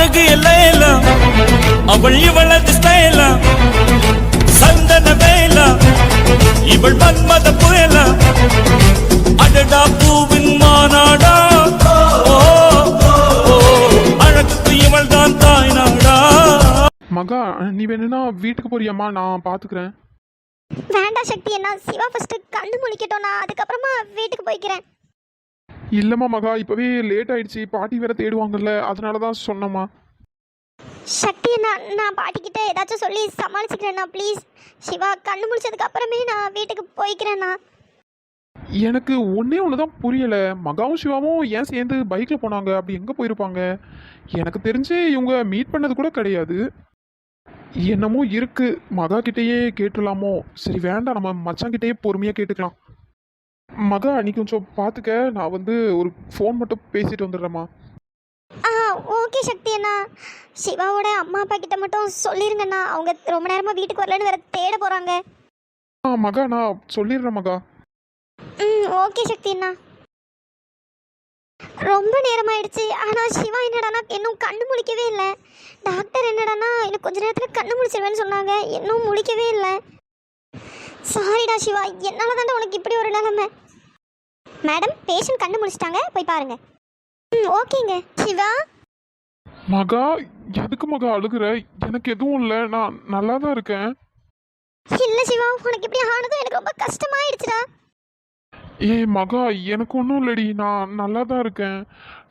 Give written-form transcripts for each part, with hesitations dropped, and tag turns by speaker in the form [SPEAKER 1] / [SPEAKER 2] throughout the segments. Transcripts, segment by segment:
[SPEAKER 1] அழகு எல்லாம் அவள் இவளது ஸ்டைலா சந்தன வேலா இவள் மன்மத புயலா அடடா பூவின் மாநாடா ஓ அழகுக்கு இவள் தான் தாய் நாடா.
[SPEAKER 2] மகா நீ வேணும்னா வீட்டுக்கு போறியம்மா, நான் பாத்துக்கிறேன்.
[SPEAKER 3] வேண்டாம் சக்தி, என்ன சிவா ஃபர்ஸ்ட் கண்ணு முழிக்கட்டும், நான் அதுக்கப்புறமா வீட்டுக்கு போய்க்கிறேன்.
[SPEAKER 2] இல்லம்மா மகா, இப்பவே லேட் ஆயிடுச்சு, பாட்டி வேற தேடுவாங்கல்ல, அதனாலதான் சொன்னம்மா.
[SPEAKER 3] சக்தி நான் பாட்டிக்கிட்ட ஏதாச்சும் சொல்லி சமாளிச்சுக்கிறேண்ணா ப்ளீஸ். சிவா கண்ணு முழிச்சதுக்கு அப்புறமே நான் வீட்டுக்கு போய்க்கிறேண்ணா.
[SPEAKER 2] எனக்கு ஒன்னே ஒண்ணுதான் புரியல, மகாவும் சிவாவும் ஏன் சேர்ந்து பைக்ல போனாங்க? அப்படி எங்க போயிருப்பாங்க? எனக்கு தெரிஞ்சு இவங்க மீட் பண்ணது கூட கிடையாது. என்னமோ இருக்கு, மகா கிட்டேயே கேட்டுடலாமோ? சரி வேண்டாம், நம்ம மச்சாங்கிட்டேயே பொறுமையா கேட்டுக்கலாம். மகா நீ கொஞ்சம் பாத்துக்க, நான் வந்து ஒரு ஃபோன் மட்டும் பேசிட்டு வந்துடுறேம்மா.
[SPEAKER 3] ஓகே சக்தி அண்ணா, சிவாவோட அம்மா அப்பா கிட்ட மட்டும் சொல்லிருங்கண்ணா, அவங்க ரொம்ப நேரமா வீட்டுக்கு வரலன்னு வேற தேட போறாங்க.
[SPEAKER 2] மகா நான் சொல்லிடுறேன் மகா.
[SPEAKER 3] ஓகே சக்தி அண்ணா. ரொம்ப நேரமாயிடுச்சு, ஆனால் சிவா என்னடானா இன்னும் கண்ணு முழிக்கவே இல்லை. டாக்டர் என்னடானா இன்னும் கொஞ்ச நேரத்தில் கண்ணு முழிச்சிருவேன்னு சொன்னாங்க, இன்னும் முழிக்கவே இல்லை. சாரிடா சிவா, என்னால் தாண்டா உனக்கு இப்படி ஒரு நிலைமை. மேடம் பேஷண்ட் கண்ணு முழிச்சிட்டாங்க, போய் பாருங்க. ஓகேங்க. சிவா
[SPEAKER 2] மகா எதுக்கு மகா அழுகுற? எனக்கு எதுவும் இல்லை, நான் நல்லா தான் இருக்கேன்.
[SPEAKER 3] இல்லை சிவா, உனக்கு இப்படி ஆனதும் எனக்கு ரொம்ப கஷ்டமாயிடுச்சுடா.
[SPEAKER 2] மகா எனக்கு ஒன்றும் இல்லடி, நான் நல்லா தான் இருக்கேன்.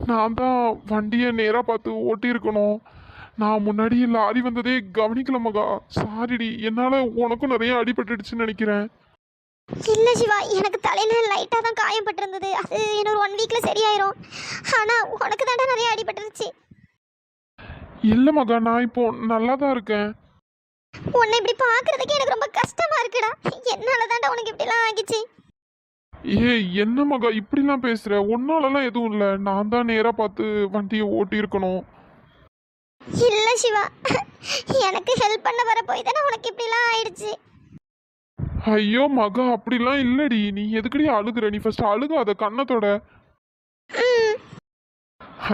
[SPEAKER 2] நான் தான் வண்டியை நேராக பார்த்து ஓட்டியிருக்கணும். நான் முன்னாடி லாரி வந்ததே கவனிக்கல மகா, சாரிடி. என்னால் உனக்கும் நிறைய அடிபட்டுடுச்சுன்னு நினைக்கிறேன்.
[SPEAKER 3] இல்லை சிவா, எனக்கு தலையில் லைட்டாக தான் காயப்பட்டிருந்தது, அது இன்னொரு 1 வீக்கில் சரியாயிரும். ஆனால் உனக்கு தாண்டா நிறைய அடிபட்டுருச்சு.
[SPEAKER 2] இல்லை மகா, நான் இப்போ நல்லா தான் இருக்கேன்.
[SPEAKER 3] உன்னை இப்படி பார்க்கறதுக்கு எனக்கு ரொம்ப கஷ்டமா இருக்குடா. என்னால தாண்டா உனக்கு இப்படிலாம் ஆகிச்சு.
[SPEAKER 2] என்ன மகா இப்படிலாம் பேசுற? ஒன்னாலலாம் எதுவும் இல்லை, நான் தான் நேராக பார்த்து வண்டியை ஓட்டியிருக்கணும்.
[SPEAKER 3] இல்லை சிவா, எனக்கு ஹெல்ப் பண்ண வர போய் தானே உனக்கு இப்படிலாம் ஆயிடுச்சு.
[SPEAKER 2] ஐயோ மகா அப்படிலாம் இல்லடி, நீ எதுக்கடி அழுகுற? நீ ஃபர்ஸ்ட் அழுகாத, கண்ணத்தோட.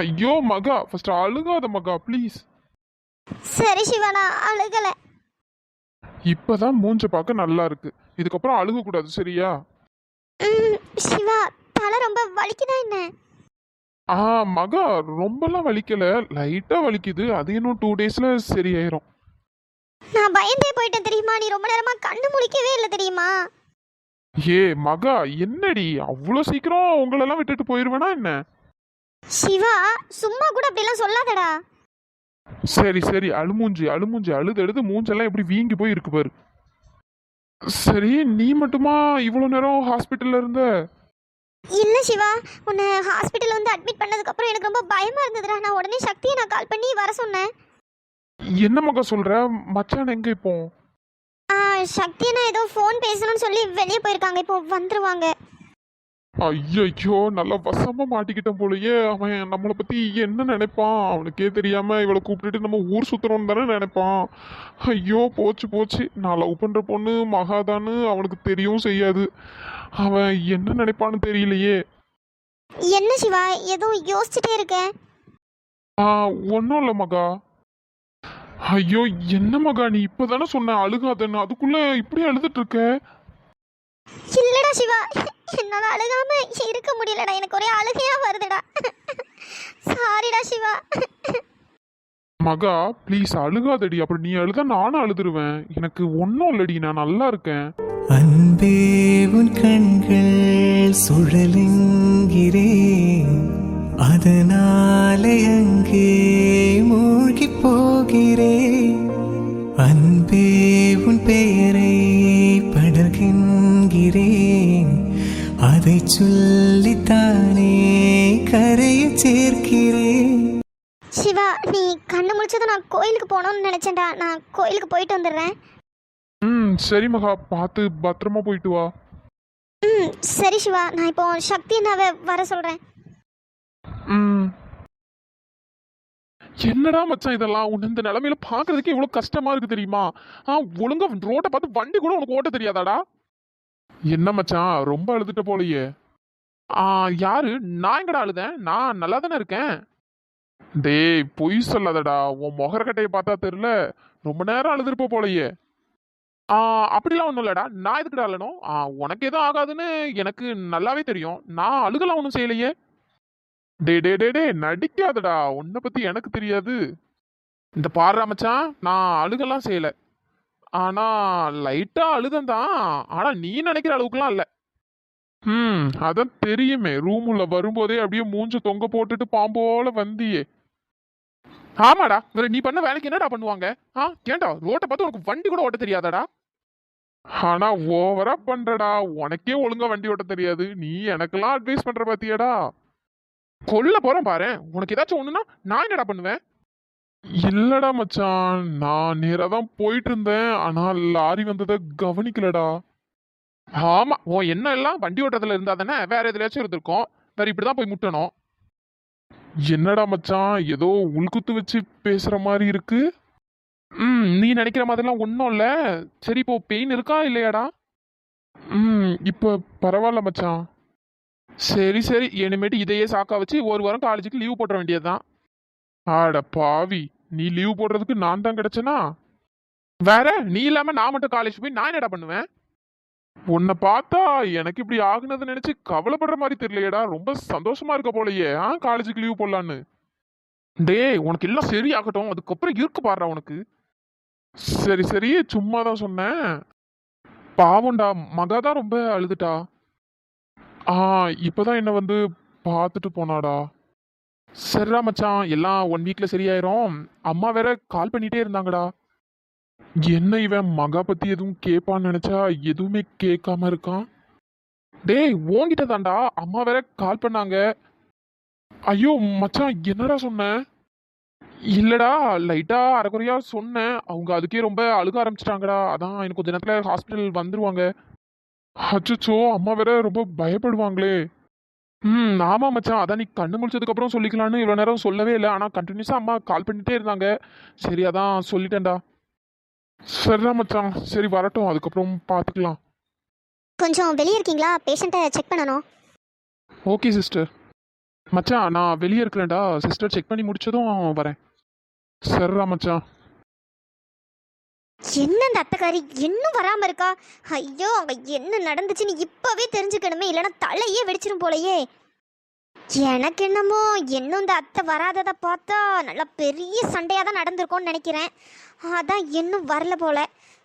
[SPEAKER 2] ஐயோ மகா ஃபர்ஸ்ட் அழுகாத மகா ப்ளீஸ்.
[SPEAKER 3] சரி சிவா, நான் அழுகல.
[SPEAKER 2] இப்பதான் மூஞ்ச பார்க்க நல்லா இருக்கு, இதுக்கப்புறம் அழுக கூடாது சரியா?
[SPEAKER 3] சிவா தலை ரொம்ப வலிக்குதா என்ன?
[SPEAKER 2] மகா ரொம்பலாம் வலிக்கல, லைட்டா வலிக்குது, அது இன்னும் 2 டேஸ்ல சரியாயிரும்.
[SPEAKER 3] நான் பயந்தே போயிட்டேன் தெரியுமா, நீ ரொம்ப நேரமா கண்ணு முழிக்கவே இல்லை தெரியுமா?
[SPEAKER 2] மகா என்னடி அவ்வளோ சீக்கிரம் உங்களெல்லாம் விட்டுட்டு போயிருவேனா என்ன?
[SPEAKER 3] சிவா சும்மா கூட அப்படிலாம் சொல்லாதடா.
[SPEAKER 2] சரி சரி, அழுமூஞ்சி அழுமூஞ்சி, அழுது எழுது மூஞ்செல்லாம் எப்படி வீங்கி போய் இருக்கு பாரு. சரி நீ மட்டுமா இவ்வளோ நேரம் ஹாஸ்பிட்டல்ல இருந்த?
[SPEAKER 3] இல்லை சிவா, உன்னை ஹாஸ்பிட்டல் வந்து அட்மிட் பண்ணதுக்கு அப்புறம் எனக்கு ரொம்ப பயமா இருந்ததுடா. நான் உடனே சக்தியை நான் கால் பண்ணி வர சொன்னேன்.
[SPEAKER 2] என்ன மகா சொல்ற? மச்சான் எங்க இப்போ?
[SPEAKER 3] சக்தியை நான் ஏதோ ஃபோன் பேசணும்னு சொல்லி வெளியே போயிருக்காங்க, இப்போ வந்துருவாங்க.
[SPEAKER 2] ஐயோ நல்லா வசமா மாட்டிக்கிட்டேன் போலயே. அவன் நம்மளை பத்தி என்ன நினைப்பான்? அவனுக்கே தெரியாம இவளை கூப்பிட்டுட்டு நம்ம ஊர் சுத்துறோம்னு தானே நினைப்பான். ஐயோ போச்சு போச்சு, நான் லவ் பண்ற பொண்ணு மகாதான்னு அவனுக்கு தெரியவும் செய்யாது. அவன் என்ன நினைப்பான்னு தெரியலையே.
[SPEAKER 3] என்ன சிவா எதுவும் யோசிச்சுட்டே இருக்கேன்?
[SPEAKER 2] ஒன்றும் இல்லை மகா. ஐயோ என்ன மகா, நீ இப்பதானே சொன்ன அழுகாதன்னு, அதுக்குள்ள இப்படி அழுதுட்டு இருக்க?
[SPEAKER 3] இல்லடா சிவா, என்னால அழுகாம இருக்க முடியலடா, எனக்கு ஒரே அழுகையா வருதுடா. சாரிடா சிவா.
[SPEAKER 2] மகா ப்ளீஸ் அழுகாதடி, அப்புறம் நீ அழுதா நானும் அழுதுருவேன். எனக்கு ஒன்றும் இல்லடி, நான் நல்லா இருக்கேன்.
[SPEAKER 4] அன்பே உன் கண்கள் சுழலுங்கிறே, அதனாலே அங்கே மூழ்கி போகிறே. அன்பே உன் பெயரை படர்கின்றேன், அதை சொல்லித்தானே கரையை சேர்க்கிறேன்.
[SPEAKER 3] சிவா நீ கண்ணு முடிச்சதும் நான் கோயிலுக்கு போகணும்னு நினைச்சேன்டா, நான் கோயிலுக்கு போயிட்டு வந்துடுறேன்.
[SPEAKER 2] சரி மகா, பார்த்து பத்திரமா போயிட்டு வா.
[SPEAKER 3] சரி சிவா, நான் இப்போ சக்தி அண்ணாவை வர சொல்றேன்.
[SPEAKER 2] என்னடா மச்சான் இதெல்லாம்? உன்னை இந்த நிலைமையில பாக்குறதுக்கே இவ்வளவு கஷ்டமா இருக்கு தெரியுமா? ஒழுங்கா ரோட்டை பார்த்து வண்டி கூட உனக்கு ஓட்ட தெரியாதாடா? என்ன மச்சான் ரொம்ப அழுதுட்ட போலயே? யாரு? நான் எங்கடா அழுதேன்? நான் நல்லா தானே இருக்கேன். டேய் பொய் சொல்லாதடா, உன் முகரக்கட்டையை பார்த்தா தெரியல, ரொம்ப நேரம் அழுதுருப்ப போலயே. அப்படிலாம் ஒன்றும் இல்லடா, நான் எதுக்குடா அழணும்? உனக்கு எதுவும் ஆகாதுன்னு எனக்கு நல்லாவே தெரியும், நான் அழுகலாம் ஒன்றும் செய்யலையே. டே டே டே டே நடிக்காதடா, உன்னை பத்தி எனக்கு தெரியாது. இந்த பாடுறா மச்சான், நான் அழுகலாம் செய்யல, ஆனா லைட்டா அழுதம் தான், ஆனா நீ நினைக்கிற அளவுக்குலாம் இல்ல. அதான் தெரியுமே, ரூம் உள்ள வரும்போதே அப்படியே மூஞ்ச தொங்க போட்டுட்டு பாம்போல வந்தியே. ஆமாடா, வேற நீ பண்ண வேலைக்கு என்னடா பண்ணுவாங்க? ஏன்டா ரோட்டை பார்த்து உனக்கு வண்டி கூட ஓட்ட தெரியாதாடா? ஆனா ஓவரா பண்றடா, உனக்கே ஒழுங்கா வண்டி ஓட்ட தெரியாது, நீ எனக்கெல்லாம் அட்வைஸ் பண்ற பாத்தியாடா? கொல்ல போறேன் பாரு, உனக்கு ஏதாச்சும் ஒண்ணுனா நான் என்னடா பண்ணுவேன்? இல்லடா மச்சான், நான் நேரா தான் போயிட்டு இருந்தேன், ஆனா லாரி வந்ததை கவனிக்கலடா. ஆமா, உன் என்ன எல்லாம் வண்டி ஓட்டத்துல இருந்தா தானே வேற எதுலயாச்சும் இருந்திருக்கும், வேற இப்படிதான் போய் முட்டணும். என்னடா மச்சான், ஏதோ உள்குத்து வச்சு பேசுற மாதிரி இருக்கு. நீ நினைக்கிற மாதிரிலாம் ஒன்றும் இல்லை. சரி, இப்போ பெயின் இருக்கா இல்லையாடா? இப்போ பரவாயில்ல மச்சான். சரி சரி, இனிமேட்டு இதையே சாக்கா வச்சு ஒரு வாரம் காலேஜுக்கு லீவ் போட்டுற வேண்டியதுதான். ஆட பாவி, நீ லீவ் போடுறதுக்கு நான் தான் கிடைச்சனா? வேற நீ இல்லாம நான் மட்டும் காலேஜ் போய் நான் என்னடா பண்ணுவேன்? உன்னை பார்த்தா எனக்கு இப்படி ஆகுனது நினைச்சு கவலைப்படுற மாதிரி தெரியலையேடா, ரொம்ப சந்தோஷமா இருக்க போலயே. காலேஜுக்கு லீவ் போடலான்னு. டேய், உனக்கு எல்லாம் சரி ஆகட்டும், அதுக்கப்புறம் இருக்கு பாடுறா உனக்கு. சரி சரி, சும்மா தான் சொன்னேன். பாவம்டா, மகா தான் ரொம்ப அழுதுட்டா. இப்பதான் என்ன வந்து பார்த்துட்டு போனாடா. சரிடா மச்சான், எல்லாம் 1 வீக்ல சரியாயிரும். அம்மா வேற கால் பண்ணிட்டே இருந்தாங்கடா. என்ன இவன் மகா பத்தி எதுவும் கேட்பான்னு நினைச்சா எதுவுமே கேட்காம இருக்கான். டேய், ஓங்கிட்ட தான்டா, அம்மா வேற கால் பண்ணாங்க. ஐயோ மச்சான், என்னடா சொன்ன? இல்லடா, லைட்டா அரைக்குறையா சொன்னேன், அவங்க அதுக்கே ரொம்ப அழுக ஆரம்பிச்சிட்டாங்கடா, அதான் எனக்கு கொஞ்ச நேரத்துல ஹாஸ்பிட்டல் வந்துருவாங்க. அச்சோ, அம்மா வேற ரொம்ப பயப்படுவாங்களே. ஆமா மச்சான், அதான் நீ கண்ணு முடிச்சதுக்கு அப்புறம் சொல்லிக்கலான்னு இவ்வளவு நேரம் சொல்லவே இல்லை, ஆனா கண்டினியூஸா அம்மா கால் பண்ணிட்டே இருந்தாங்க. சரி, அதான் சொல்லிட்டேன்டா. சரிடா மச்சான், சரி வரட்டும், அதுக்கப்புறம் பார்த்துக்கலாம்.
[SPEAKER 3] கொஞ்சம் வெளியே இருக்கீங்களா? பேஷண்ட்டை செக் பண்ணணும்.
[SPEAKER 2] Okay sister. மச்சான், நான் வெளியே இருக்கிறேன்டா, சிஸ்டர் செக் பண்ணி முடிச்சதும் வரேன். சரிடா மச்சான்.
[SPEAKER 3] என்ன இந்த அத்தைக்காரி இன்னும் வராம இருக்கா? ஐயோ, அங்க என்ன நடந்துச்சுன்னு இப்பவே தெரிஞ்சுக்கணுமே, இல்லைன்னா தலையே வெடிச்சிடும் போலயே. எனக்கு என்னமோ இன்னும் இந்த அத்தை வராததை பார்த்தா நல்லா பெரிய சண்டையாக தான் நடந்திருக்கும்னு நினைக்கிறேன். அதான் இன்னும் வரல போல.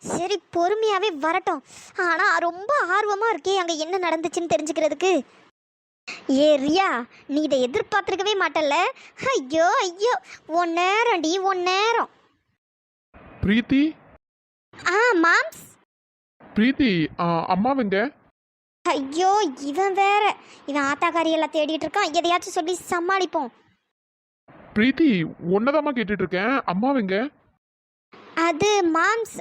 [SPEAKER 3] சரி, பொறுமையாவே வரட்டும். ஆனா ரொம்ப ஆர்வமா இருக்கே அங்க என்ன நடந்துச்சுன்னு தெரிஞ்சுக்கிறதுக்கு. ஏ ரியா, நீ இதை எதிர்பார்த்துருக்கவே மாட்டல்ல? ஐயோ ஐயோ, உன் நேரம் டி, உன் நேரம்.
[SPEAKER 2] பிரீத்தி.
[SPEAKER 3] மாம்ஸ்.
[SPEAKER 2] பிரீத்தி, அம்மாவங்க?
[SPEAKER 3] ஐயோ, இவன் வேற, இவன் ஆத்தாக்காரி எல்லாம் தேடிட்டு இருக்கான், எதையாச்சும் சொல்லி சமாளிப்போம்.
[SPEAKER 2] பிரீத்தி, ஒன்னதாம்மா கேட்டுட்டு இருக்கேன், அம்மாவங்க?
[SPEAKER 3] அது மாம்ஸ்,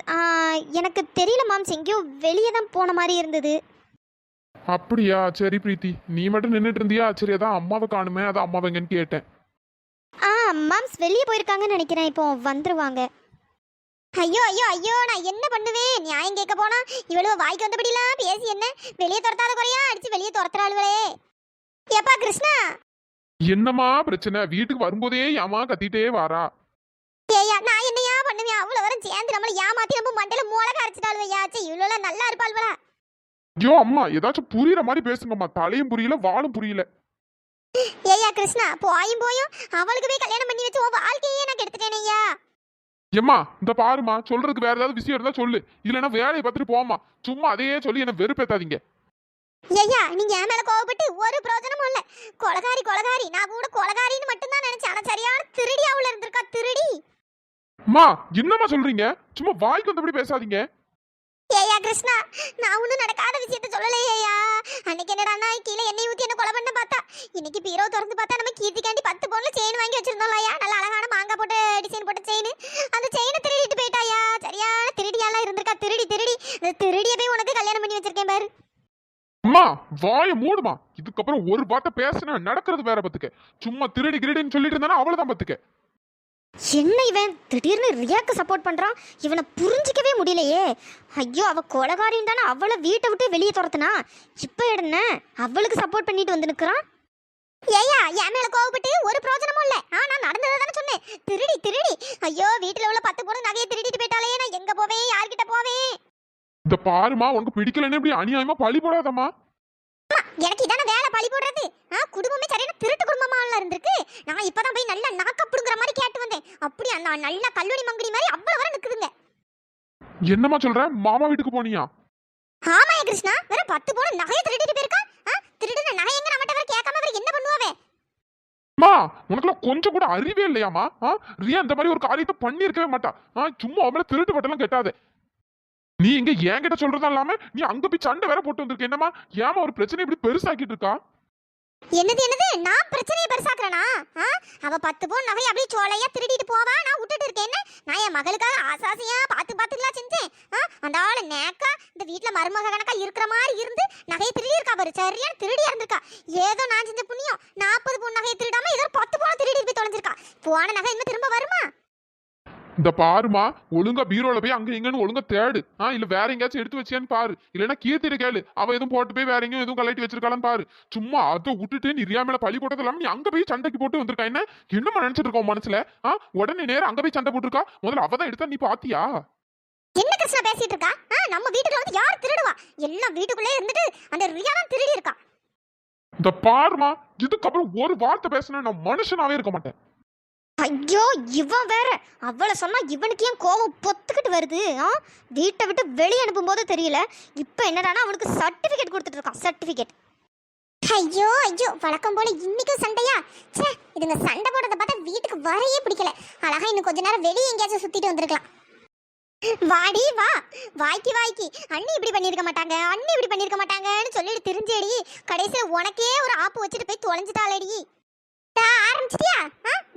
[SPEAKER 3] எனக்கு தெரியல மாம்ஸ், எங்கேயோ வெளியே தான் போன மாதிரி இருந்தது.
[SPEAKER 2] அப்படியா? சரி பிரீத்தி, நீ மட்டும் நின்றுட்டு இருந்தியா? சரி, அதான் அம்மாவை காணுமே, அதான் அம்மாவங்கன்னு கேட்டேன்.
[SPEAKER 3] மாம்ஸ் வெளியே போயிருக்காங்கன்னு நினைக்கிறேன், இப்போ வந்துருவாங்க. ஐயோ ஐயோ ஐயோ, நான் என்ன பண்ணுவேன்? நியாயம் கேட்க போனா இவ்வளவு வாய்க்கு வந்தபடிலாம் பேசி என்ன வெளியே துரத்தாத குறையா அடிச்சு வெளியே துரத்துறாளுவளே. ஏப்பா கிருஷ்ணா.
[SPEAKER 2] என்னம்மா பிரச்சனை? வீட்டுக்கு வரும்போதே ஏமா கத்திட்டே வாரா?
[SPEAKER 3] ஏயா, நான் என்னையா பண்ணுவேன்? அவ்வளவு வரும் சேர்ந்து நம்மள ஏமாத்தி நம்ம மண்டையில மூளை அரைச்சிட்டாளுவையா. சே, இவ்வளவு நல்லா இருப்பாள்வளா?
[SPEAKER 2] ஐயோ அம்மா, ஏதாச்சும் புரியுற மாதிரி பேசுங்கம்மா, தலையும் புரியல வாழும் புரியல.
[SPEAKER 3] ஏயா கிருஷ்ணா, போயும் அவளுக்குவே கல்யாணம் பண்ணி வச்சு உன் வாழ்க்கையே நான் கெடுத்துட்டேனையா.
[SPEAKER 2] ஏம்மா, இந்த பாருமா, சொல்றதுக்கு வேற ஏதாவது விஷயம் இருந்தா சொல்லு, இல்லைன்னா வேலையை பார்த்துட்டு போமா, சும்மா அதையே சொல்லி என்ன வெறுப்பேத்தாதீங்க.
[SPEAKER 3] ஐயா, நீங்க என் மேல கோவப்பட்டு ஒரு பிரயோஜனமும் இல்ல. கொலகாரி கொலகாரி, நான் கூட கொலகாரின்னு மட்டும் தான் நினைச்சேன், ஆனா சரியான திருடி அவள இருந்திருக்கா, திருடி.
[SPEAKER 2] அம்மா, என்னம்மா சொல்றீங்க? சும்மா வாய்க்கு வந்தபடி பேசாதீங்க.
[SPEAKER 3] ஏயா கிருஷ்ணா, நான் ஒன்னும் நடக்காத விஷயத்த சொல்லலையா. அன்னைக்கு என்னடா கீழே எண்ணெய் ஊத்தி என்ன கொலை பண்ண பார்த்தா, இன்னைக்கு பீரோ திறந்து பார்த்தா நம்ம கீர்த்திக்காண்டி 10 பவுன்ல செயின் வாங்கி வச்சிருந்தோம்லையா, நல்ல அழகான மாங்காய் போட்டு டிசைன் போட்ட செயின். அந்த செயினை திருடிட்டு போயிட்டாயா. சரியான திருடியாலாம் இருந்திருக்கா, திருடி திருடி. அந்த திருடிய போய் உனக்கு கல்யாணம் பண்ணி வச்சிருக்கேன் பாரு.
[SPEAKER 2] அம்மா, வாய மூடுமா, இதுக்கப்புறம் ஒரு வார்த்தை பேசினா நடக்கிறது வேற பத்துக்க. சும்மா திருடி கிரீடின்னு சொல்லிட்டு இருந்தானா அவ்வளவுதான் பத்துக்க.
[SPEAKER 3] என்ன இவன் திடீர்னு ரியாக்கு சப்போர்ட் பண்றான்? இவனை புரிஞ்சிக்கவே முடியலையே. ஐயோ, அவ கொலகாரின்னு தானே அவளை வீட்டை விட்டு வெளியே துரத்துனா, இப்ப என்ன அவளுக்கு சப்போர்ட் பண்ணிட்டு வந்து நிக்கிறான்? ஏயா, என் மேல கோவப்பட்டு ஒரு பிரயோஜனமும் இல்ல. நான் நடந்ததை
[SPEAKER 2] இந்த பாருமா உனக்கு பிடிக்கலன்னு இப்படி அநியாயமா பழி போடாதம்மா.
[SPEAKER 3] எனக்கு இதான வேலை பழி போடுறது. குடும்பமே சரியான திருட்டு குடும்பமா இருந்திருக்கு. நான் இப்பதான் போய் நல்லா நாக்கப்புடுங்கிற மாதிரி கேட்டு வந்தேன். அப்படி அந்த நல்ல கல்லூரி மங்குடி மாதிரி அவ்வளவு வர நிக்குதுங்க.
[SPEAKER 2] என்னம்மா சொல்ற? மாமா வீட்டுக்கு போனியா?
[SPEAKER 3] ஆமாயா கிருஷ்ணா, வேற 10 பவுன் நகையை திருடிட்டு போயிருக்கா. திருடுன நகை எங்க நம்மட்ட வேற கேட்காம வேற என்ன பண்ணுவாவே?
[SPEAKER 2] அம்மா உனக்குலாம் கொஞ்சம் கூட அறிவே இல்லையாமா? ரியா இந்த மாதிரி ஒரு காரியத்தை பண்ணி இருக்கவே மாட்டா. சும்மா அவளை திருட்டு பட்டெல்லாம் கெட்டாதே. நீ இங்க என்கிட்ட சொல்றதா இல்லாம நீ அங்க போய் சண்டை வேற போட்டு வந்திருக்க. என்னமா ஏமா ஒரு பிரச்சனை இப்படி பெருசாக்கிட்டு இருக்கா?
[SPEAKER 3] என்னது நான் பிரச்சனையை பெருசாக்குறேனா? அவ 10 பவுன் நகை அப்படியே சோலையா திருடிட்டு போவா, நான் விட்டுட்டு இருக்கேன். நான் என் மகளுக்காக ஆசாசியா பாத்துலாம் செஞ்சேன். அந்த ஆளு நேக்கா இந்த வீட்டுல மருமக கணக்கா இருக்கிற மாதிரி இருந்து நகையை திருடி இருக்கா பாரு. சரியான திருடியா இருந்திருக்கா. ஏதோ நான் செஞ்ச புண்ணியம் 40 பவுன் நகையை திருடாம ஏதோ 10 பவுன் திருடி போய் தொலைஞ்சிருக்கா. போன நகை இன்னும் திரும்ப வருமா?
[SPEAKER 2] இந்த பாருமா, ஒழுங்கா பீரோல போய் அங்க எங்கன்னு ஒழுங்கா தேடு. இல்ல வேற எங்கேயாச்சும் எடுத்து வச்சியான்னு பாரு. இல்லன்னா கீர்த்திட்டு கேளு, அவ எதுவும் போட்டு போய் வேற எங்கேயும் எதுவும் கலட்டி வச்சிருக்காளான்னு பாரு. சும்மா அதை விட்டுட்டு நீ ரியா மேல பழி போட்டது இல்லாம நீ அங்க போய் சண்டைக்கு போட்டு வந்திருக்கா. என்னமா நினைச்சிட்டு இருக்கோம் மனசுல? உடனே நேரம் அங்க போய் சண்டை போட்டுருக்கா. முதல்ல அவதான் எடுத்தா நீ பாத்தியா?
[SPEAKER 3] என்ன கிருஷ்ணா பேசிட்டு இருக்கா? நம்ம வீட்டுக்குள்ள வந்து யார் திருடுவா? எல்லாம் வீட்டுக்குள்ளே இருந்துட்டு அந்த ரியா தான் திருடி இருக்கா.
[SPEAKER 2] இந்த பாருமா, இதுக்கப்புறம் ஒரு வார்த்தை பேசினா நான் மனுஷனாவே இருக்க மாட்டேன்.
[SPEAKER 3] ஐயோ, இவன் வேற. அவளை சொன்னா இவனுக்கு ஏன் கோவம் பொத்துக்கிட்டு வருது? வீட்டை விட்டு வெளியே அனுப்பும் போது தெரியல, இப்ப என்னடானா அவனுக்கு சர்டிபிகேட் கொடுத்துட்டு இருக்கான். சர்டிபிகேட். ஐயோ வழக்கம் போல இன்னைக்கும் சண்டையா? சே, இதுங்க சண்டை போடுறத பார்த்தா வீட்டுக்கு வரையே பிடிக்கல. அழகா இன்னும் கொஞ்ச நேரம் வெளியே எங்கேயாச்சும் சுத்திட்டு வந்திருக்கலாம். வாடி வா, வாய்க்கு அண்ணி இப்படி பண்ணிருக்க மாட்டாங்க, அண்ணி இப்படி பண்ணிருக்க மாட்டாங்கன்னு சொல்லிட்டு தெரிஞ்சேடி. கடைசியில உனக்கே ஒரு ஆப்பு வச்சுட்டு போய் தொலைஞ்சிட்டாளேடி. ஆரம்பிச்சிட்டியா?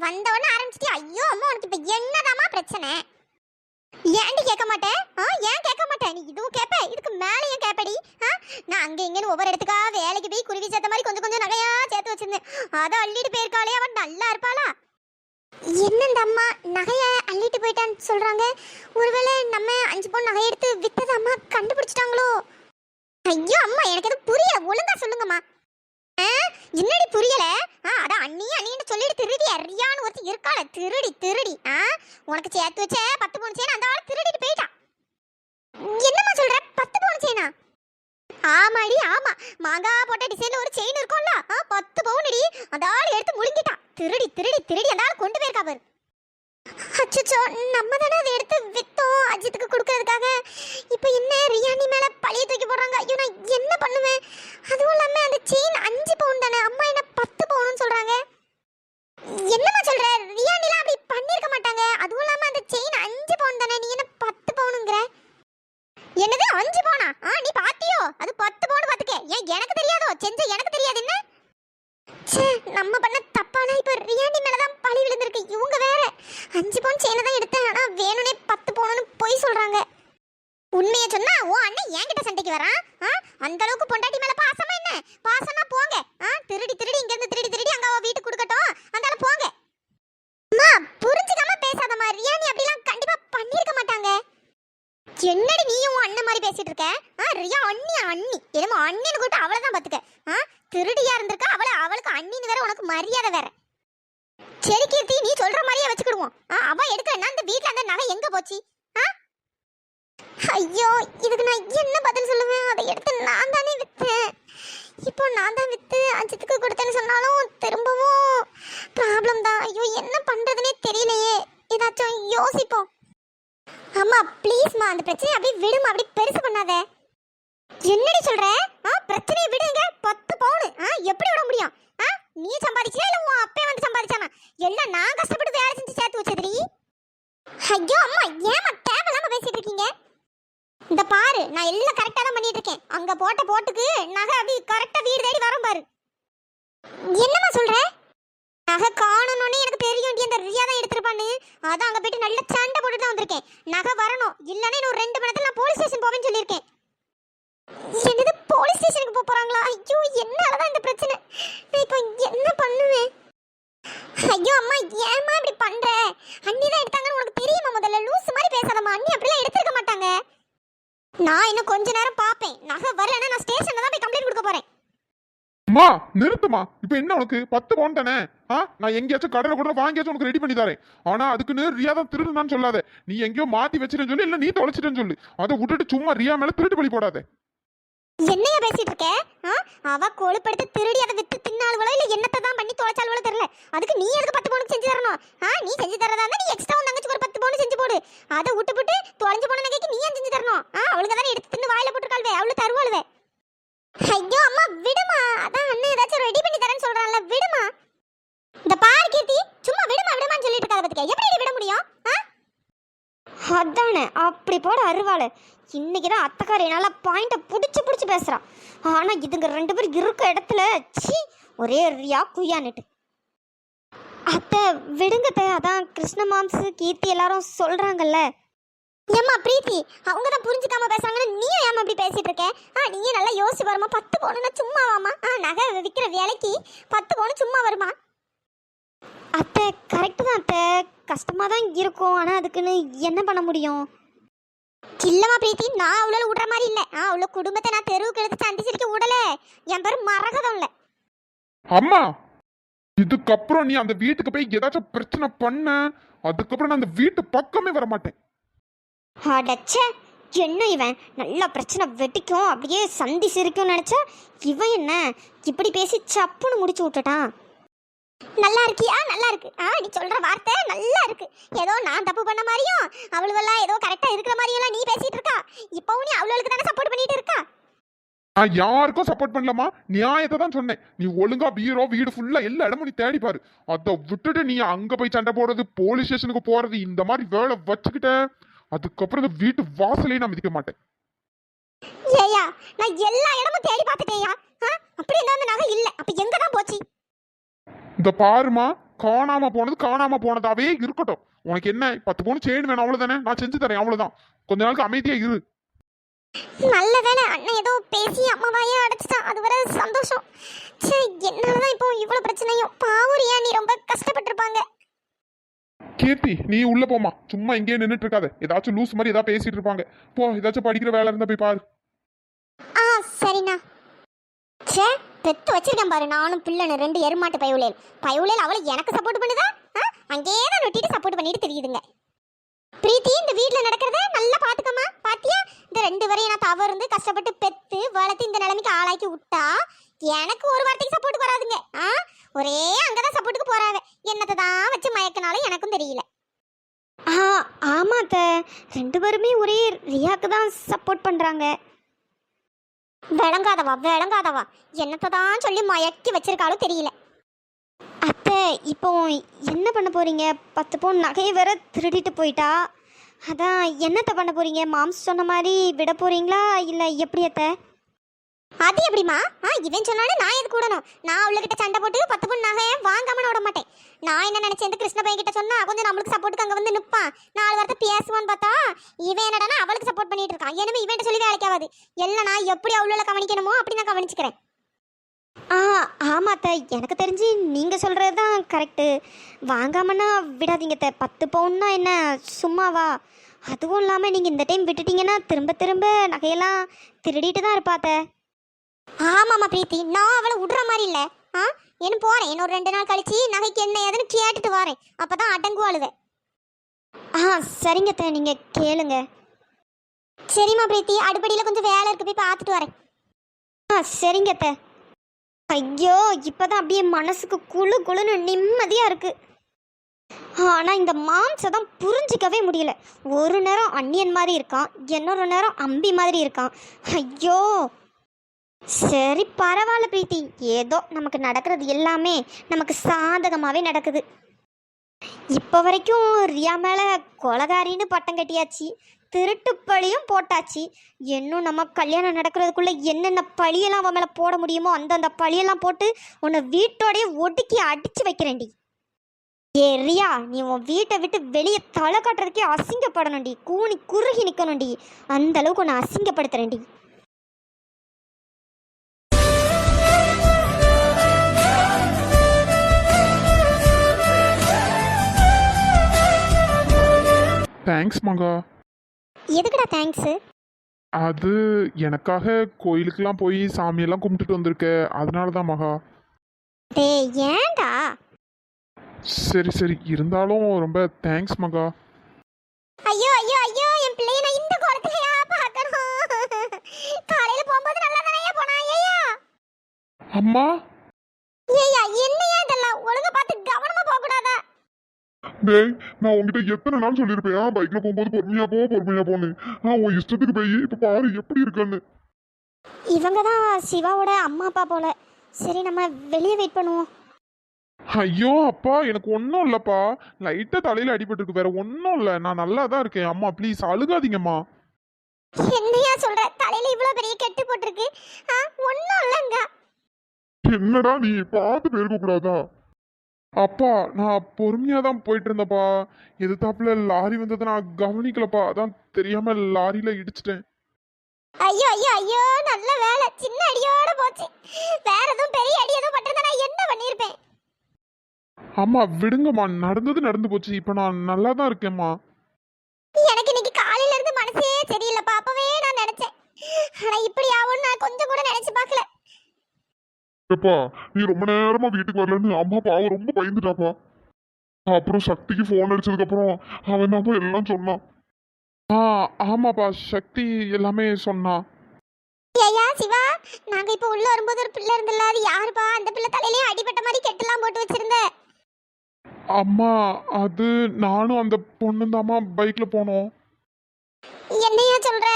[SPEAKER 3] வந்த உடனே ஆரம்பிச்சிட்டியா? ஐயோ அம்மா, உனக்கு இப்ப என்னதாமா பிரச்சனை? ஏன்டி கேட்க மாட்டேன்? ஏன் கேட்க மாட்டேன்? நீ இதுவும் கேட்ப, இதுக்கு மேல ஏன் கேட்படி? நான் அங்க இங்கன்னு ஒவ்வொரு இடத்துக்கா வேலைக்கு போய் குருவி சேர்த்த மாதிரி கொஞ்சம் கொஞ்சம் நகையா சேர்த்து வச்சிருந்தேன். அதை அள்ளிட்டு போயிருக்காளே, அவன் நல்லா இருப்பாளா? என்ன இந்த அம்மா நகைய அள்ளிட்டு போயிட்டான்னு சொல்றாங்க? ஒருவேளை நம்ம 5 பவுன் நகை எடுத்து வித்தது அம்மா கண்டுபிடிச்சிட்டாங்களோ? ஐயோ அம்மா, எனக்கு எதுவும் புரியல, ஒழுங்கா சொல்லுங்கம்மா. என்னடி புரியல? அதான் அண்ணின்னு சொல்லிட்டு திருடி அறியான்னு ஒருத்தி இருக்காள, திருடி உனக்கு சேர்த்து வச்ச 10 பவுன் செயின் அந்த ஆளு திருடிட்டு போயிட்டான். என்னம்மா சொல்ற? 10 பவுன் செயினா? ஆமாடி ஆமா, மாங்கா போட்ட டிசைன்ல ஒரு செயின் இருக்கும்ல, 10 பவுன்டி. அந்த ஆளு எடுத்து முழுங்கிட்டான். திருடி அந்த ஆளு கொண்டு போயிருக்கா பாரு. அச்சச்சோ, நம்ம தானே அதை எடுத்து வித்தோம் அஜித்துக்கு கொடுக்கறதுக்காக. இப்போ என்ன ரியானி மேல பழைய தூக்கி போடுறாங்க. ஐயோ, நான் என்ன பண்ணுவேன்? அதுவும் இல்லாம அந்த செயின் 5 பவுன் தானே, அம்மா என்ன 10 பவுன்னு சொல்றாங்க. என்னம்மா சொல்ற? ரியானிலாம் அப்படி பண்ணிருக்க மாட்டாங்க. அதுவும் இல்லாம அந்த செயின் 5 பவுன் தானே, நீ என்ன 10 பவுனுங்கற? என்னது 5 பவுனா? நீ பாத்தியோ? அது 10 பவுன் பாத்துக்க. ஏன் எனக்கு தெரியாதோ? செஞ்ச எனக்கு தெரியாது என்ன? சே, நம்ம பண்ண தப்பானா இப்ப ரியானி மேலதான் பழி விழுந்திருக்கு. இவங்க வேற 5 பவுன் செயினை தான் எடுத்தேன், ஆனா வேணும்னே 10 பவுன்னு போய் சொல்றாங்க. உண்மையை சொன்னா ஓ அண்ணன் என்கிட்ட சண்டைக்கு வரான். அந்த அளவுக்கு பொண்டாட்டி மேல பாசமா என்ன? பாசம்னா போங்க. திருடி இங்க இருந்து திருடி அங்க அவ வீட்டுக்கு கொடுக்கட்டும், அந்தால போங்க. அம்மா, புரிஞ்சுக்காம பேசாதம்மா. ரியானி அப்படிலாம் கண்டிப்பா பண்ணிருக்க மாட்டாங்க. என்னடி நீயும் அண்ணன் மாதிரி பேசிட்டு இருக்க? ரியா அண்ணி என்னமோ அண்ணின்னு கூட்ட அவளைதான் பாத்துக்க. திருடியா இருந்திருக்கா அவளுக்கு அண்ணின்னு வேற, உனக்கு மரியாதை வேற. சரி கீர்த்தி, நீ சொல்ற மாதிரியே வச்சுக்கிடுவோம். அவ எடுக்கலன்னா இந்த வீட்டுல அந்த நகை எங்க போச்சு? ஐயோ, இதுக்கு நான் என்ன பதில் சொல்லுவேன்? அதை எடுத்து நான் தானே வித்தேன். இப்போ நான் தான் வித்து அஜித்துக்கு கொடுத்தேன்னு சொன்னாலும் திரும்பவும் ப்ராப்ளம் தான். ஐயோ, என்ன பண்றதுன்னே தெரியலையே. ஏதாச்சும் யோசிப்போம். அம்மா ப்ளீஸ்மா, அந்த பிரச்சனையை அப்படியே விடுமா, அப்படி பெருசு பண்ணாத. என்னடி சொல்ற? பிரச்சனையை விடுங்க. 10 பவுன் எப்படி விட முடியும்? நீ சம்பாதிச்சியா இல்ல உன் அப்பே வந்து சம்பாதிச்சானா? எல்லாம் நான் கஷ்டப்பட்டு வேலை செஞ்சு சேர்த்து வச்சதுடி. ஐயோ அம்மா, ஏமா தேவையில்லாம பேசிட்டு இருக்கீங்க? இந்த பாரு, நான் எல்லாம் கரெக்டா தான் பண்ணிட்டு இருக்கேன். அங்க போட்ட போட்டுக்கு நகை அப்படி கரெக்டா வீடு தேடி வரும் பாரு. என்னம்மா சொல்ற? நகை காணணும்னு எனக்கு தெரியும். அந்த ரியா தான் எடுத்துருப்பான்னு. அதான் அங்க போயிட்டு நல்ல சண்டை போட்டு தான் வந்திருக்கேன். நகை வரணும், இல்லன்னா இன்னும் 2 மணி நேரத்துல நான் போலீஸ் ஸ்டேஷன் போவேன்னு சொல்லியிருக்கேன். என்னது, போலீஸ் ஸ்டேஷனுக்கு போறாங்களா? ஐயோ, என்னாலதான் இந்த பிரச்சனை. நான் இப்போ என்ன பண்ணுவேன்? ஐயோ அம்மா, ஏமா இப்படி பண்ற? அண்ணி தான் எடுத்தாங்கன்னு உனக்கு தெரியுமா? முதல்ல லூஸ் மாதிரி பேசாதம்மா. அண்ணி அப்படிலாம் எடுத்துக்க மாட்டாங்க. நான் இன்னும் கொஞ்ச நேரம் பாப்பேன். நகை வரலன்னா நான் ஸ்டேஷன்ல தான் போய் கம்ப்ளைண்ட் கொடுக்க போறேன்.
[SPEAKER 2] மா நிறுத்துமா. இப்ப என்ன உனக்கு 10 பவுன் தானே? நான் எங்கேயாச்சும் கடையில கூட வாங்கியாச்சும் உனக்கு ரெடி பண்ணி தரேன். ஆனா அதுக்குன்னு ரியா தான் திருடுனான்னு சொல்லாத. நீ எங்கேயோ மாத்தி வச்சிருன்னு சொல்லி, இல்ல நீ தொலைச்சிட்டேன்னு சொல்லு. அதை விட்டுட்டு சும்மா ரியா மேல திருட்டு பழி போடாத.
[SPEAKER 3] என்னையா பேசிட்டு இருக்க? அவ கொழுப்படுத்து திருடி அதை வித்து தின்னாளுவளோ இல்ல என்னத்தை தான் பண்ணி தொலைச்சாளுவளோ தெரியல. அதுக்கு நீ எதுக்கு 10 பவுனுக்கு செஞ்சு தரணும்? நீ செஞ்சு தரதா இருந்தா நீ எக்ஸ்ட்ரா உன் தங்கச்சிக்கு ஒரு 10 பவுன் செஞ்சு போடு. அதை விட்டுப்புட்டு தொலைஞ்சு போன நகைக்கு நீ ஏன் செஞ்சு தரணும்? அவளுக்கு தானே எடுத்து தின்னு வாயில போட்டுருக்காள்வே, அவளு தருவாளுவே. ஐயோ அம்மா விடுமா, அதான் அண்ணன் ஏதாச்சும் ரெடி பண்ணி தரேன்னு சொல்றான்ல, விடுமா. இந்த பாரு கீர்த்தி, சும்மா விடுமான்னு சொல்லிட்டு இருக்காத பத்தியா, எப்படி விட முடியும்? அதானே அப்படி போட அருவாளு. இன்னைக்குதான் அத்தக்காரி நல்லா பாயிண்ட புடிச்சு பேசுறா. ஆனா இதுங்க 2 பேர் இருக்க இடத்துல சீ ஒரே ரியா குய்யான்னுட்டு. அத்தை விடுங்கத்த, அதான் கிருஷ்ண மாம்சு கீர்த்தி எல்லாரும் சொல்றாங்கல்ல. ஏம்மா பிரீத்தி, அவங்க தான் புரிஞ்சுக்காம பேசுறாங்கன்னு நீ ஏமா அப்படி பேசிட்டு இருக்க? நீயே நல்லா யோசிச்சு வருமா? 10 பவுனுன்னா சும்மா வாமா? நகை விற்கிற வேலைக்கு 10 பவுன் சும்மா வருமா? அத்தை கரெக்டு தான் அத்தை, கஷ்டமாக தான் இருக்கும். ஆனால் அதுக்குன்னு என்ன பண்ண முடியும்? இல்லைம்மா பிரீத்தி, நான் அவ்வளோ விடுற மாதிரி இல்லை. அவ்வளோ குடும்பத்தை நான் தெருவுக்கு எடுத்து சந்திச்சிருக்க விடல. என் பேர் மரகதம் இல்லை.
[SPEAKER 2] அம்மா இதுக்கப்புறம் நீ அந்த வீட்டுக்கு போய் ஏதாச்சும் பிரச்சனை பண்ண, அதுக்கப்புறம் நான் அந்த வீட்டு பக்கமே வர மாட்டேன்.
[SPEAKER 3] அடச்சே, என்ன இவன் நல்லா பிரச்சனை வெட்டிக்கும் அப்படியே சந்தி சிரிக்கும் நினைச்சா இவன் என்ன இப்படி பேசி சப்புன்னு முடிச்சு விட்டுட்டான். நல்லா இருக்கியா? நல்லா இருக்கு. நீ சொல்ற வார்த்தை நல்லா இருக்கு. ஏதோ நான் தப்பு பண்ண மாதிரியும் அவளுவெல்லாம் ஏதோ கரெக்டா இருக்கிற மாதிரியும் நீ பேசிட்டு இருக்கா. இப்பவும் நீ அவளுக்கு தானே சப்போர்ட் பண்ணிட்டு இருக்கா.
[SPEAKER 2] நான் யாருக்கும் சப்போர்ட் பண்ணலமா, நியாயத்தை தான் சொன்னேன். நீ ஒழுங்கா பீரோ வீடு ஃபுல்லா எல்லா இடமும் நீ தேடி பாரு. அதை விட்டுட்டு நீ அங்க போய் சண்டை போடுறது, போலீஸ் ஸ்டேஷனுக்கு போறது, இந்த மாதிரி வேலை வச்சுக்கிட்ட அதுக்கப்புறம் இந்த வீட்டு வாசலையும் நான் மிதிக்க மாட்டேன்.
[SPEAKER 3] ஏயா நான் எல்லா இடமும் தேடி பார்த்துட்டேயா. அப்படி என்ன நகை இல்ல, அப்ப எங்க தான் போச்சு?
[SPEAKER 2] இந்த பாருமா, காணாம போனதாவே இருக்கட்டும். உனக்கு என்ன 10 பவுன் செயின் வேணும் அவ்வளவுதானே, நான் செஞ்சு தரேன் அவ்வளவுதான். கொஞ்ச நாளுக்கு அமைதியா இரு.
[SPEAKER 3] நல்லதானே அண்ணன் ஏதோ பேசி அம்மாவையே அடைச்சிட்டான், அது வர சந்தோஷம். சே, என்னாலதான் இப்போ இவ்வளவு பிரச்சனையும். பாவூரியா நீ ரொம்ப கஷ்டப்பட்டிருப்பாங்க.
[SPEAKER 2] கீர்த்தி நீ உள்ள போமா, சும்மா இங்கே நின்றுட்டு இருக்காத. ஏதாச்சும் லூஸ் மாதிரி ஏதாவது பேசிட்டு இருப்பாங்க. போ, ஏதாச்சும் படிக்கிற வேலை இருந்தா போய் பாரு.
[SPEAKER 3] சரிண்ணா. சே, பெத்து வச்சிருக்கேன் பாரு நானும் பிள்ளைன்னு 2 எருமாட்டு பயவுலேல் அவளை எனக்கு சப்போர்ட் பண்ணுதா? அங்கேயே தான் நொட்டிட்டு சப்போர்ட் பண்ணிட்டு தெரியுதுங்க. பிரீத்தி, இந்த வீட்டுல நடக்கிறத நல்லா பாத்துக்கமா. பாத்தியா, இந்த 2 வரையும் நான் தவறு இருந்து கஷ்டப்பட்டு பெத்து வளர்த்து இந்த நிலைமைக்கு ஆளாக்கி விட்டா எனக்கு ஒரு வார்த்தைக்கு சப்போர்ட் வராதுங்க. ஒரே அங்கதான் சப்போர்ட்டுக்கு போறாவ. என்னத்தை தான் வச்சு மயக்கினாலும் எனக்கும் தெரியல. ஆமாத்த, 2 பேருமே ஒரே ரியாக்கு தான் சப்போர்ட் பண்றாங்க. விளங்காதவா என்னத்தை தான் சொல்லி மயக்கி வச்சிருக்காலும் தெரியல. அத்தை இப்போ என்ன பண்ண போறீங்க? 10 பவுன் நகையை வேற திருடிட்டு போயிட்டா. அதான் என்னத்தை பண்ண போறீங்க? மாம்ஸ் சொன்ன மாதிரி விட போறீங்களா இல்லை எப்படி அத்தை? அது எப்படிமா? இவன் சொன்னாலும் நான் எது கூடணும்? நான் அவள்கிட்ட சண்டை போட்டு 10 பவுன் நகையை வாங்காம விட மாட்டேன். நான் என்ன நினைச்சேன், இந்த கிருஷ்ண பையன் கிட்ட சொன்னா கொஞ்சம் நம்மளுக்கு சப்போர்ட்டுக்கு அங்கே வந்து நிற்பான், 4 வார்த்தை பேசுவான்னு பார்த்தா இவன் என்னடானா அவளுக்கு சப்போர்ட் பண்ணிட்டு இருக்கான். எனவே இவன்ட்ட சொல்லி வேலைக்காவது. எல்லாம் நான் எப்படி அவ்வளோ கவனிக்கணுமோ அப்படி நான் கவனிச்சுக்கிறேன். ஆமாத்த, எனக்கு தெரிஞ்சு நீங்கள் சொல்கிறது தான் கரெக்டு. வாங்காமன்னா விடாதீங்க. 10 பவுன்னா என்ன சும்மாவா? அதுவும் இல்லாமல் நீங்கள் இந்த டைம் விட்டுட்டீங்கன்னா திரும்ப திரும்ப நகையெல்லாம் திருடிட்டு தான் இருப்பாத்த. ஆமாம்மா பிரீத்தி, நான் அவளை விடுற மாதிரி இல்லை. என்ன போகிறேன், இன்னொரு 2 நாள் கழிச்சு நகைக்கு என்ன ஏதுன்னு கேட்டுட்டு வரேன். அப்போ தான் அடங்குவாளுவேன். சரிங்கத்த, நீங்கள் கேளுங்க. சரிம்மா பிரீத்தி, அடுப்படியில் கொஞ்சம் வேலை இருக்கு, போய் பார்த்துட்டு வரேன். சரிங்கத்த. ஐயோ, இப்போதான் அப்படியே மனசுக்கு குழுன்னு நிம்மதியாக இருக்கு. ஆனால் இந்த மாம்சை தான் புரிஞ்சிக்கவே முடியல. ஒரு நேரம் அந்நியன் மாதிரி இருக்கான், இன்னொரு நேரம் அம்பி மாதிரி இருக்கான். ஐயோ, சரி பரவாயில்ல பிரீத்தி, ஏதோ நமக்கு நடக்கிறது எல்லாமே நமக்கு சாதகமாகவே நடக்குது. இப்போ வரைக்கும் ரியா மேலே கொலகாரின்னு பட்டம் கட்டியாச்சு, திருட்டு பழியும் போட்டாச்சு. இன்னும் நம்ம கல்யாணம் நடக்கிறதுக்குள்ளே என்னென்ன பழியெல்லாம் அவன் மேலே போட முடியுமோ அந்தந்த பழியெல்லாம் போட்டு உன்னை வீட்டோடையே ஒடுக்கி அடித்து வைக்கிறேன்டி. ஏ ரியா, நீ உன் வீட்டை விட்டு வெளியே தலை காட்டுறதுக்கே அசிங்கப்படணும்டி, கூனி குறுகி நிற்கணும்டி. அந்த அளவுக்கு உன்னை அசிங்கப்படுத்துறேன்டி.
[SPEAKER 2] தேங்க்ஸ் மகா.
[SPEAKER 3] எதுக்குடா தேங்க்ஸு?
[SPEAKER 2] அது எனக்காக கோயிலுக்கெல்லாம் போய் சாமியெல்லாம் கும்பிட்டுட்டு வந்திருக்க, அதனால தான் மகா.
[SPEAKER 3] டேய் ஏன்டா?
[SPEAKER 2] சரி சரி, இருந்தாலும் ரொம்ப தேங்க்ஸ் மகா.
[SPEAKER 3] ஐயோ ஐயோ ஐயோ, என் பிள்ளைய நான் இந்த குளத்துலயா பார்க்கணும்? காலையில போகும்போது நல்லா தானே போனா? ஐயா
[SPEAKER 2] அம்மா,
[SPEAKER 3] ஐயா என்னையா இதெல்லாம்? ஒழுங்கா பார்த்து கவனமா போக கூடாதா?
[SPEAKER 5] டேய், நான் உங்ககிட்ட எத்தனை நாள் சொல்லியிருப்பேன் பைக்ல போகும்போது பொறுமையா போன்னு. உன் இஷ்டத்துக்கு போய் இப்ப பாரு எப்படி இருக்கான்னு.
[SPEAKER 3] இவங்க தான் சிவாவோட அம்மா அப்பா போல. சரி நம்ம வெளியே வெயிட் பண்ணுவோம்.
[SPEAKER 2] ஐயோ அப்பா, எனக்கு ஒன்றும் இல்லைப்பா, லைட்டாக தலையில் அடிபட்டுருக்கு, வேற ஒன்றும் இல்லை, நான் நல்லா தான் இருக்கேன். அம்மா ப்ளீஸ் அழுகாதீங்கம்மா.
[SPEAKER 3] என்னையா சொல்ற? தலையில இவ்வளவு பெரிய கெட்டு போட்டிருக்கு. ஒண்ணும் இல்லங்க.
[SPEAKER 5] என்னடா நீ பார்த்து போயிருக்க கூடாதா?
[SPEAKER 2] அப்பா நான் பொறுமையாக தான் போயிட்டு இருந்தேன்ப்பா, எதிர்த்தாப்புல லாரி வந்ததை நான் கவனிக்கலப்பா, அதான் தெரியாம லாரியில இடிச்சிட்டேன்.
[SPEAKER 3] ஐயோ ஐயோ ஐயோ, நல்ல வேலை, சின்ன அடியோட போச்சு. வேற எதுவும் பெரிய அடி எதுவும் பட்டிருந்தா நான் என்ன பண்ணிருப்பேன்?
[SPEAKER 2] அம்மா விடுங்கம்மா, நடந்தது நடந்து போச்சு, இப்போ நான் நல்லா தான் இருக்கேம்மா.
[SPEAKER 3] எனக்கு இன்னைக்கு காலையில இருந்து மனசே சரியில்லைப்பா. அப்பவே நான் நினைச்சேன், ஆனா இப்படி ஆகும்னு நான் கொஞ்சம் கூட நினைச்சு பார்க்கல.
[SPEAKER 5] எப்பா நீ ரொம்ப நேரமா வீட்டுக்கு வரலன்னு அம்மா பாவம் ரொம்ப பயந்துட்டாப்பா. அப்புறம் சக்திக்கு போன் அடிச்சதுக்கு அப்புறம் அவன் தான் எல்லாம் சொன்னான்.
[SPEAKER 2] ஆ ஆமாப்பா, சக்தி எல்லாமே சொன்னா.
[SPEAKER 3] ஐயா சிவா, நாங்க இப்ப உள்ள வரும்போது ஒரு பிள்ளை இருந்தல்ல, அது யாருப்பா? அந்த பிள்ளை தலையிலயும் அடிபட்ட மாதிரி கெட்டெல்லாம் போட்டு வச்சிருந்த.
[SPEAKER 2] அம்மா அது நானும் அந்த பொண்ணுந்தாம்மா பைக்ல போனோம்.
[SPEAKER 3] என்னையா சொல்ற?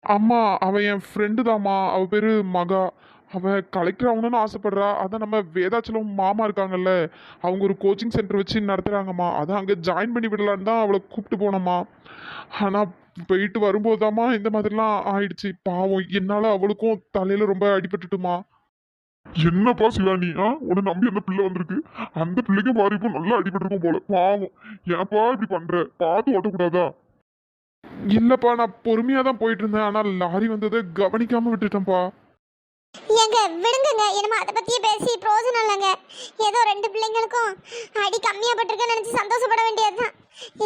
[SPEAKER 2] அம்மா அவ என் ஃப்ரெண்டு தாம்மா, அவ பேரு மகா. அவ கலெக்டர் ஆகணும்னு ஆசைப்படுறா. அதான் நம்ம வேதாச்சலம் மாமா இருக்காங்கல்ல, அவங்க ஒரு கோச்சிங் சென்டர் வச்சு நடத்துறாங்கம்மா, அதான் அங்கே ஜாயின் பண்ணி விடலான்னு தான் அவளை கூப்பிட்டு போனோம்மா. ஆனால் போயிட்டு வரும்போதாம்மா இந்த மாதிரிலாம் ஆயிடுச்சு. பாவம், என்னால் அவளுக்கும் தலையில் ரொம்ப அடிபட்டுட்டுமா.
[SPEAKER 5] என்னப்பா சிவானி, உன்னை நம்பி அந்த பிள்ளை வந்திருக்கு, அந்த பிள்ளைக்கும் பாரு இப்போ நல்லா அடிபட்டிருக்கும் போல. பாவம், ஏன்ப்பா இப்படி பண்ற? பார்த்து ஓட்டக்கூடாதா?
[SPEAKER 2] இல்லைப்பா, நான் பொறுமையாக தான் போயிட்டு இருந்தேன், ஆனால் லாரி வந்ததை கவனிக்காமல் விட்டுட்டேன்ப்பா.
[SPEAKER 3] ஏங்க விடுங்கங்க, என்னமோ அதை பத்தியே பேசி பிரோஜனம் இல்லைங்க. ஏதோ ரெண்டு பிள்ளைங்களுக்கும் அடி கம்மியா பட்டிருக்குன்னு நினைச்சு சந்தோஷப்பட வேண்டியதுதான்.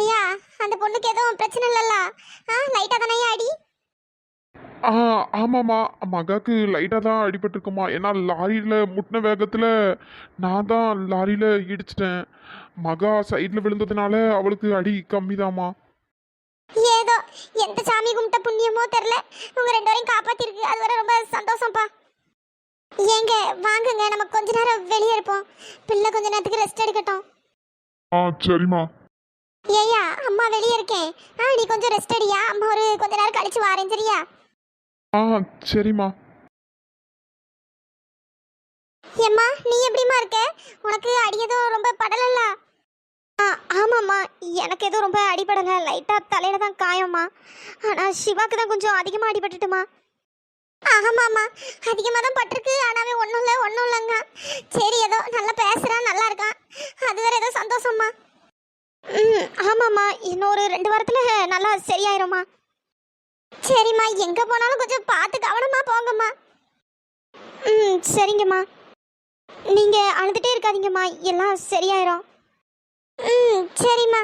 [SPEAKER 3] ஐயா அந்த பொண்ணுக்கு எதுவும் பிரச்சனை இல்லல்ல? லைட்டா தானே அடி?
[SPEAKER 2] ஆ ஆமாம்மா, மகாக்கு லைட்டாக தான் அடிபட்டிருக்குமா. ஏன்னா லாரியில் முட்டின வேகத்தில் நான் தான் லாரியில் இடிச்சிட்டேன். மகா சைடில் விழுந்ததுனால அவளுக்கு அடி கம்மிதாம்மா.
[SPEAKER 3] ஏதோ எந்த சாமி கும்பிட்ட புண்ணியமோ தெரியல, உங்க ரெண்டு பேரையும் காப்பாத்திருக்கு. அது வரை ரொம்ப சந்தோஷம்ப்பா. ஏங்க வாங்குங்க, நம்ம கொஞ்ச நேரம் வெளியே இருப்போம். பிள்ளை கொஞ்ச நேரத்துக்கு ரெஸ்ட் எடுக்கட்டும்.
[SPEAKER 5] சரிம்மா.
[SPEAKER 3] ஏய்யா அம்மா வெளியே இருக்கேன், நீ கொஞ்சம் ரெஸ்ட் அடியா. அம்மா ஒரு கொஞ்ச நேரம் கழிச்சு வாரேன், சரியா?
[SPEAKER 2] சரிம்மா.
[SPEAKER 3] ஏம்மா நீ எப்படிம்மா இருக்க? உனக்கு அடி எதுவும் ரொம்ப படலல்ல? ஆமாம்மா, எனக்கு எதுவும் ரொம்ப அடிபடலை, லைட்டாக தலையில தான் காயம்மா. ஆனால் சிவாக்கு தான் கொஞ்சம் அதிகமாக அடிபட்டுட்டுமா. ஆமாம்மா, அதிகமாக தான் பட்டிருக்கு. ஆனாவே ஒன்றும் இல்லைங்க. சரி, ஏதோ நல்லா பேசுகிறான், நல்லா இருக்கான், அது வேற ஏதோ சந்தோஷம்மா. ஆமாம்மா, இன்னொரு 2 வாரத்தில் நல்லா சரியாயிரும்மா. சரிம்மா, எங்கே போனாலும் கொஞ்சம் பார்த்து கவனமாக போங்கம்மா. சரிங்கம்மா. நீங்கள் அழுதுகிட்டே இருக்காதீங்கம்மா, எல்லாம் சரியாயிரும். சரிம்மா.